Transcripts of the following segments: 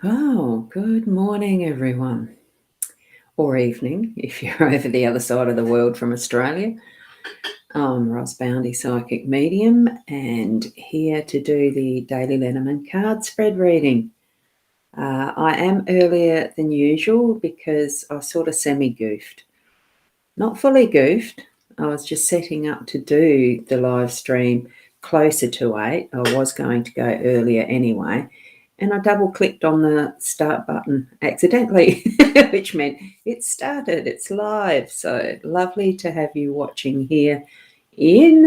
Oh, good morning, everyone. Or evening, if you're over the other side of the world from Australia. I'm Boundy, psychic medium, and here to do the Daily Lenormand card spread reading. I am earlier than usual because I sort of semi-goofed. Not fully goofed. I was just setting up to do the live stream closer to 8. I was going to go earlier anyway. And I double-clicked on the start button accidentally, which meant it started, it's live. So lovely to have you watching here in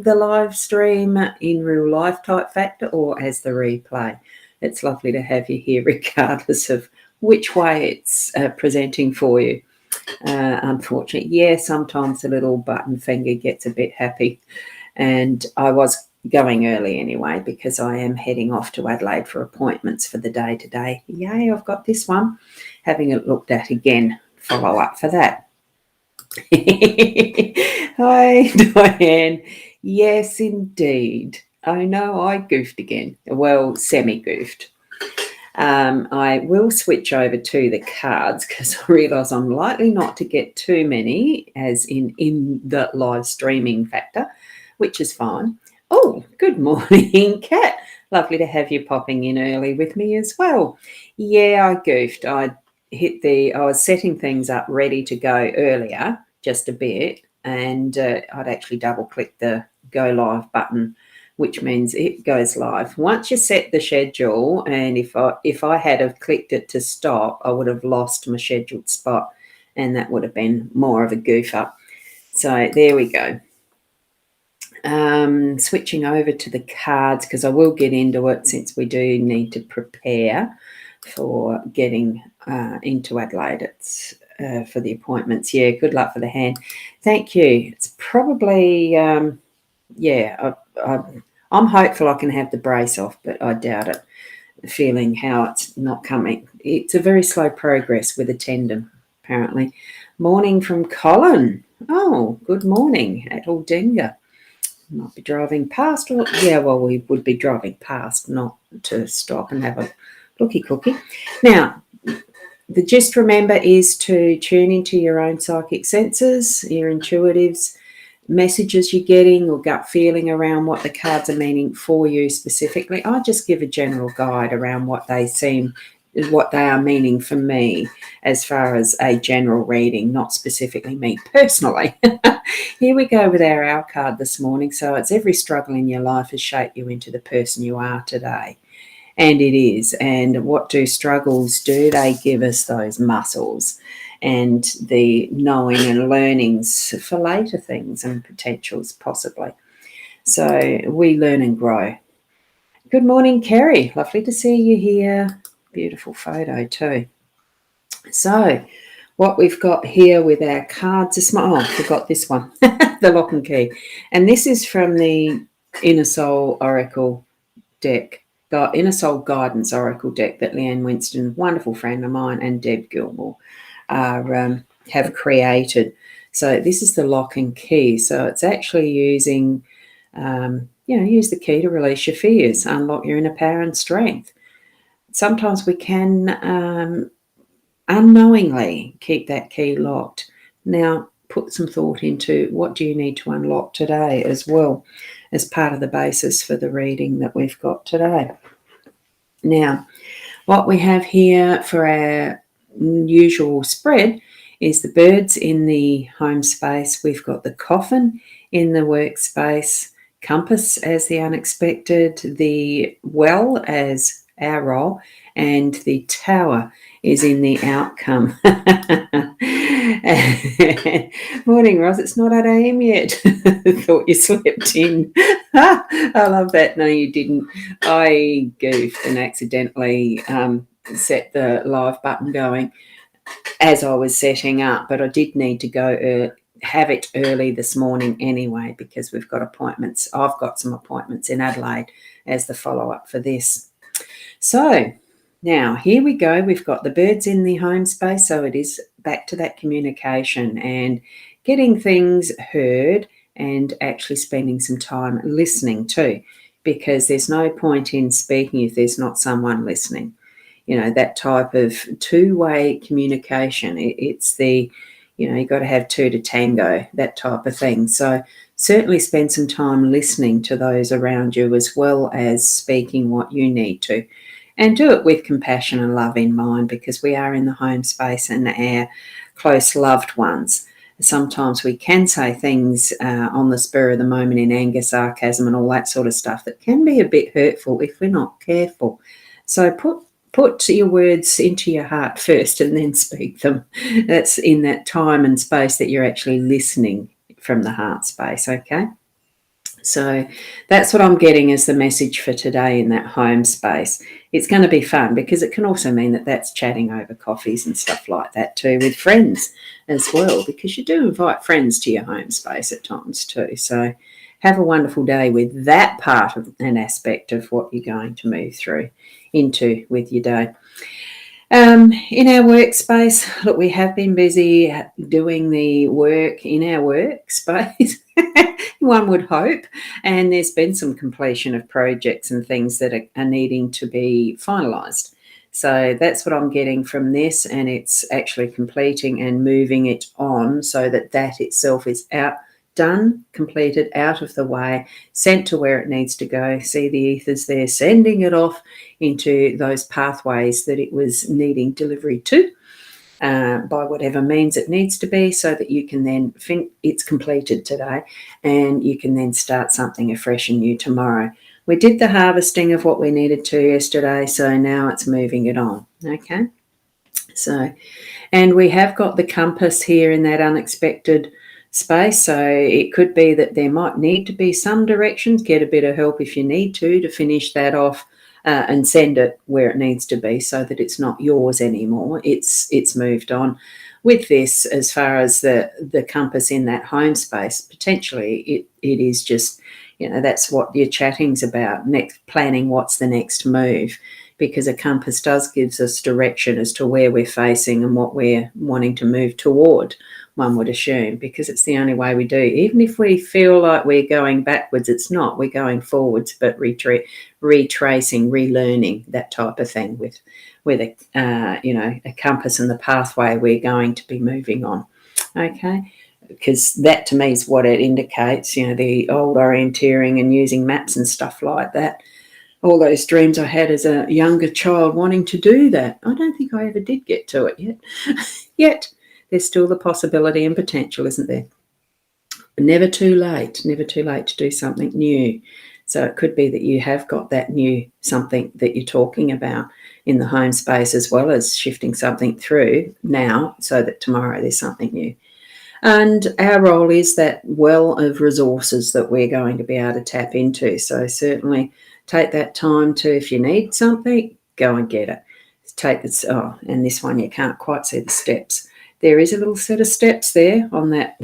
the live stream in real life type factor or as the replay. It's lovely to have you here regardless of which way it's presenting for you. Unfortunately, yeah, sometimes the little button finger gets a bit happy, and I was going early anyway because I am heading off to Adelaide for appointments for the day today. Yay, I've got this one. Having it looked at again, follow up for that. Hi, Diane. Yes, indeed. I know I goofed again. Well, semi-goofed. I will switch over to the cards because I realise I'm likely not to get too many, as in the live streaming factor, which is fine. Oh, good morning, Kat. Lovely to have you popping in early with me as well. Yeah, I goofed. I was setting things up ready to go earlier, just a bit, and I'd actually double-click the go live button, which means it goes live. Once you set the schedule, and if I had have clicked it to stop, I would have lost my scheduled spot, and that would have been more of a goof up. So there we go. Switching over to the cards, because I will get into it since we do need to prepare for getting into Adelaide. It's for the appointments. Yeah, good luck for the hand. Thank you. It's probably, I'm hopeful I can have the brace off, but I doubt it, feeling how it's not coming. It's a very slow progress with a tendon, apparently. Morning from Colin. Oh, good morning at Aldinga. Might be driving past, or we would be driving past, not to stop and have a looky cookie. Now, the gist, remember, is to tune into your own psychic senses, your intuitives, messages you're getting or gut feeling around what the cards are meaning for you specifically. I just give a general guide around what they are meaning for me as far as a general reading, not specifically me personally. Here we go with our card this morning. So it's every struggle in your life has shaped you into the person you are today. And it is. And what do struggles do? They give us those muscles and the knowing and learnings for later things and potentials possibly. So we learn and grow. Good morning, Kerry. Lovely to see you here. Beautiful photo too. So what we've got here with our cards this morning, I forgot this one, the Lock and Key. And this is from the Inner Soul Oracle deck, the Inner Soul Guidance Oracle deck that Leanne Winston, wonderful friend of mine, and Deb Gilmore have created. So this is the Lock and Key. So it's actually using, use the key to release your fears, unlock your inner power and strength. Sometimes we can unknowingly keep that key locked. Now, put some thought into what do you need to unlock today as well as part of the basis for the reading that we've got today. Now, what we have here for our usual spread is the birds in the home space. We've got the coffin in the workspace, compass as the unexpected, the well as our role, and the tower is in the outcome. Morning, Ross. It's not 8 a.m. yet. Thought you slept in. I love that. No, you didn't. I goofed and accidentally set the live button going as I was setting up, but I did need to go have it early this morning anyway because we've got appointments. I've got some appointments in Adelaide as the follow-up for this. So now here we go. We've got the birds in the home space, so it is back to that communication and getting things heard and actually spending some time listening too, because there's no point in speaking if there's not someone listening. that type of two-way communication. It's the, you've got to have two to tango, that type of thing. So certainly spend some time listening to those around you as well as speaking what you need to. And do it with compassion and love in mind, because we are in the home space and our close loved ones. Sometimes we can say things on the spur of the moment in anger, sarcasm, and all that sort of stuff that can be a bit hurtful if we're not careful. So put your words into your heart first and then speak them. That's in that time and space that you're actually listening from the heart space, okay? So that's what I'm getting as the message for today in that home space. It's going to be fun, because it can also mean that that's chatting over coffees and stuff like that too, with friends as well, because you do invite friends to your home space at times too. So have a wonderful day with that part of an aspect of what you're going to move through into with your day. In our workspace, look, we have been busy doing the work in our workspace, one would hope, and there's been some completion of projects and things that are needing to be finalised. So that's what I'm getting from this, and it's actually completing and moving it on so that itself is out, done, completed, out of the way, sent to where it needs to go. See the ethers there, sending it off into those pathways that it was needing delivery to, by whatever means it needs to be, so that you can then think it's completed today and you can then start something afresh and new tomorrow. We did the harvesting of what we needed to yesterday, so now it's moving it on, okay? So, and we have got the compass here in that unexpected space, so it could be that there might need to be some directions. Get a bit of help if you need to finish that off and send it where it needs to be, so that it's not yours anymore. It's moved on. With this, as far as the compass in that home space, potentially it is just, that's what your chatting's about, next planning what's the next move, because a compass does gives us direction as to where we're facing and what we're wanting to move toward, one would assume, because it's the only way we do. Even if we feel like we're going backwards, it's not. We're going forwards, but retracing, relearning, that type of thing with a compass and the pathway we're going to be moving on. Okay, because that to me is what it indicates. The old orienteering and using maps and stuff like that. All those dreams I had as a younger child wanting to do that. I don't think I ever did get to it yet. Yet there's still the possibility and potential, isn't there? Never too late to do something new. So it could be that you have got that new something that you're talking about in the home space, as well as shifting something through now so that tomorrow there's something new. And our role is that well of resources that we're going to be able to tap into. So certainly take that time to, if you need something, go and get it. Take this, and this one you can't quite see the steps. There is a little set of steps there on that.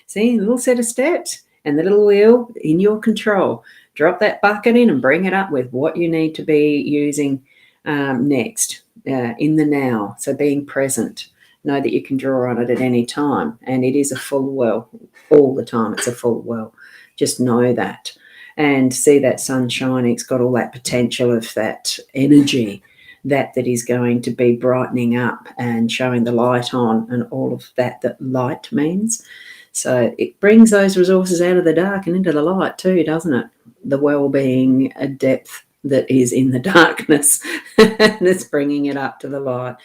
See, a little set of steps and the little wheel in your control. Drop that bucket in and bring it up with what you need to be using next in the now. So being present. Know that you can draw on it at any time, and it is a full well all the time. It's a full well. Just know that, and see that sun shining. It's got all that potential of that energy that is going to be brightening up and showing the light on, and all of that light means. So it brings those resources out of the dark and into the light too, doesn't it? The well being a depth that is in the darkness and it's bringing it up to the light.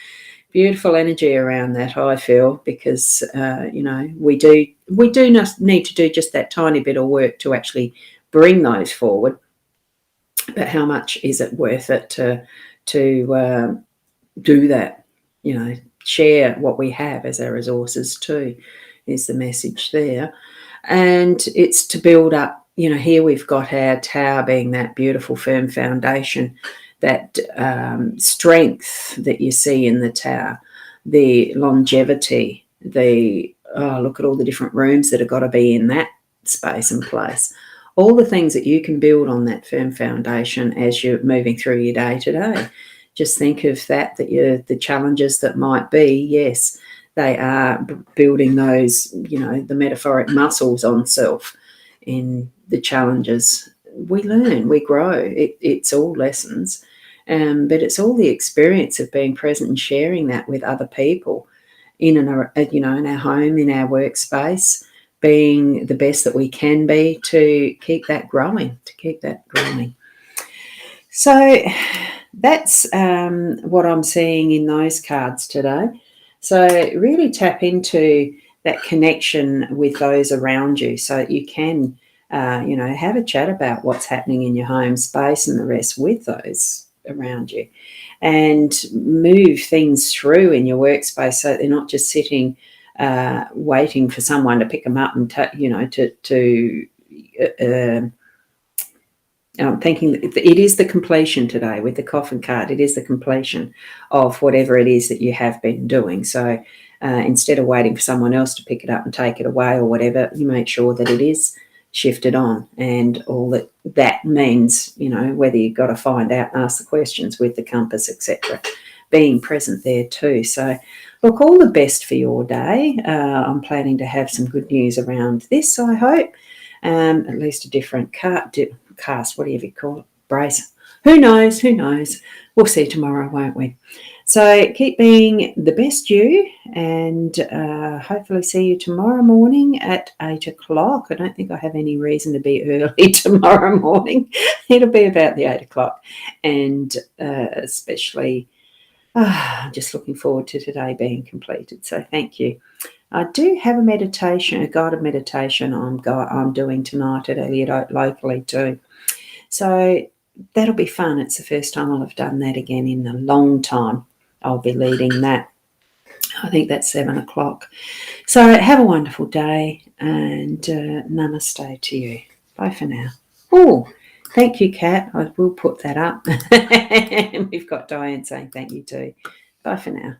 Beautiful energy around that, I feel, because we do not need to do just that tiny bit of work to actually bring those forward. But how much is it worth it to do that? Share what we have as our resources too, is the message there. And it's to build up. Here we've got our tower being that beautiful firm foundation, that strength that you see in the tower, the longevity, look at all the different rooms that have got to be in that space and place. All the things that you can build on that firm foundation as you're moving through your day to day. Just think of that the challenges that might be, yes, they are building those, the metaphoric muscles on self in the challenges. We learn, we grow. It's all lessons. But it's all the experience of being present and sharing that with other people in in our home, in our workspace, being the best that we can be to keep that growing, So that's what I'm seeing in those cards today. So really tap into that connection with those around you so that you can, have a chat about what's happening in your home space and the rest with those around you, and move things through in your workspace so that they're not just sitting waiting for someone to pick them up and I'm thinking that it is the completion today with the coffin card. It is the completion of whatever it is that you have been doing. So instead of waiting for someone else to pick it up and take it away or whatever, you make sure that it is shifted on, and all that means, whether you've got to find out and ask the questions with the compass, etc., being present there too. So look, all the best for your day. I'm planning to have some good news around this, I hope. At least a different cast, whatever you call it, brace. Who knows? We'll see tomorrow, won't we? So keep being the best you, and hopefully see you tomorrow morning at 8 o'clock. I don't think I have any reason to be early tomorrow morning. It'll be about the 8 o'clock, and especially just looking forward to today being completed. So thank you. I do have a meditation, a guided meditation I'm doing tonight at Elliot locally too. So that'll be fun. It's the first time I'll have done that again in a long time. I'll be leading that. I think that's 7 o'clock. So have a wonderful day, and namaste to you. Bye for now. Oh, thank you, Kat. I will put that up. We've got Diane saying thank you too. Bye for now.